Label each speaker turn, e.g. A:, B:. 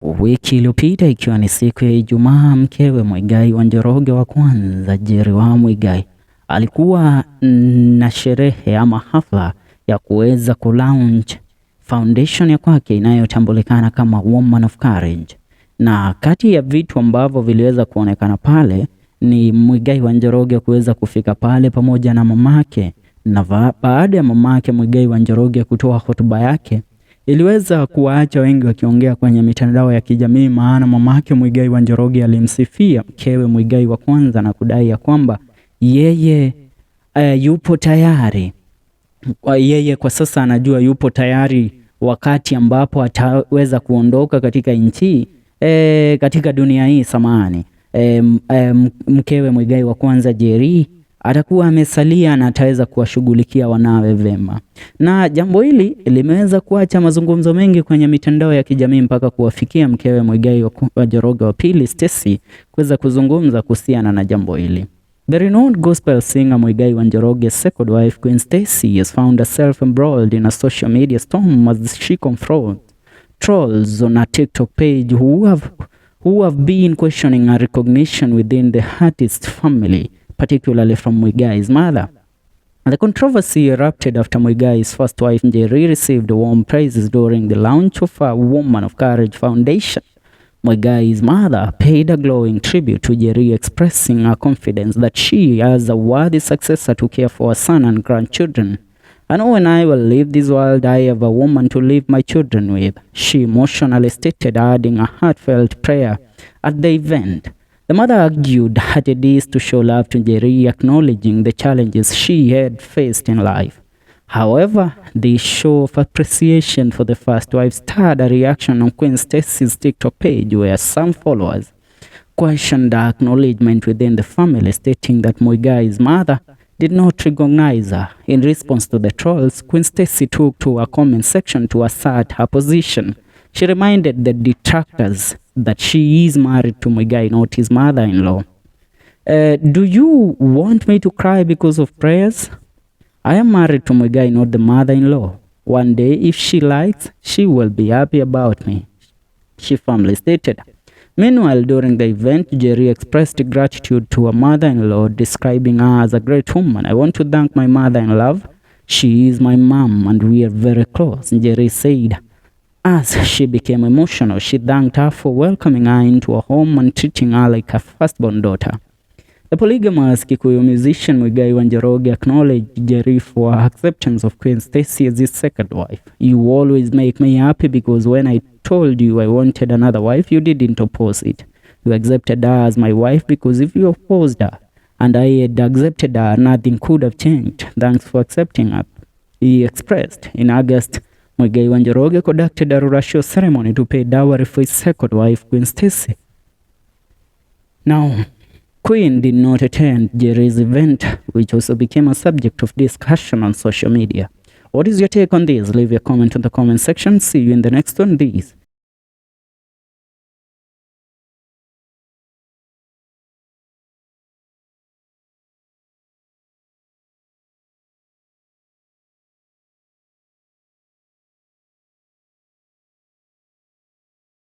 A: Wiki iliyopita ikiwa ni siku ya Ijumaa, mkewe Muigai wa Njoroge wa kwanza, Njeri wa Muigai, alikuwa na sherehe ama hafla ya kuweza kulaunch foundation ya kwake inayotambulikana kama Woman of Courage. Na kati ya vitu ambavyo viliweza kuonekana pale ni Muigai wa Njoroge kuweza kufika pale pamoja na mamake, na baada ya mamake Muigai wa Njoroge kutoa hotuba yake iliweza kuwaacha wengi wakiongea kwenye mitandao ya kijamii, maana mamake Muigai wa Njoroge alimsifia mkewe Muigai wa kwanza na kudai ya kwamba yeye yupo tayari. Yeye kwa sasa anajua yupo tayari wakati ambapo ataweza kuondoka katika nchi katika dunia hii samani. Mkewe Muigai wa kwanza Njeri atakuwa amesalia na ataweza kuwashughulikia wanawe vema. Na jambo hili limeweza kuacha mazungumzo mengi kwenye mitandao ya kijamii mpaka kuwafikia mkewe Muigai wa Njoroge wa pili Stacey kuweza kuzungumza kuhusiana na jambo hili. The renowned gospel singer Muigai wa Njoroge's second wife, Queen Stacey, has found herself embroiled in a social media storm as she confronts trolls on her TikTok page who have been questioning her recognition within the artist family, particularly from Muigai's mother. The controversy erupted after Muigai's first wife Njeri received warm praises during the launch of a Woman of Courage Foundation. Muigai's mother paid a glowing tribute to Njeri, expressing her confidence that she has a worthy successor to care for her son and grandchildren. "I know when I will leave this world, I have a woman to leave my children with," she emotionally stated, adding a heartfelt prayer at the event. The mother argued that it is to show love to Njeri, acknowledging the challenges she had faced in life. However, this show of appreciation for the first wife started a reaction on Queen Stacey's TikTok page, where some followers questioned her acknowledgement within the family, stating that Muigai's mother did not recognize her. In response to the trolls, Queen Stacey took to her comment section to assert her position. She reminded the detractors that she is married to Muigai, not his mother-in-law. "Do you want me to cry because of prayers? I am married to Muigai, not the mother-in-law. One day, if she likes, she will be happy about me," she firmly stated. Meanwhile, during the event, Njeri expressed gratitude to her mother-in-law, describing her as a great woman. "I want to thank my mother-in-law. She is my mom and we are very close," Njeri said. As she became emotional, she thanked her for welcoming her into her home and treating her like her firstborn daughter. The polygamous Kikuyu musician Muigai wa Njoroge acknowledged Njeri for her acceptance of Queen Stacey as his second wife. "You always make me happy because when I told you I wanted another wife, you didn't oppose it. You accepted her as my wife because if you opposed her and I had accepted her, nothing could have changed. Thanks for accepting her," he expressed. In August, Muigai wa Njoroge conducted a rural ceremony to pay dowry for his second wife, Queen Stacey. Now, Queen did not attend Njeri's event, which also became a subject of discussion on social media. What is your take on this? Leave your comment in the comment section. See you in the next one. This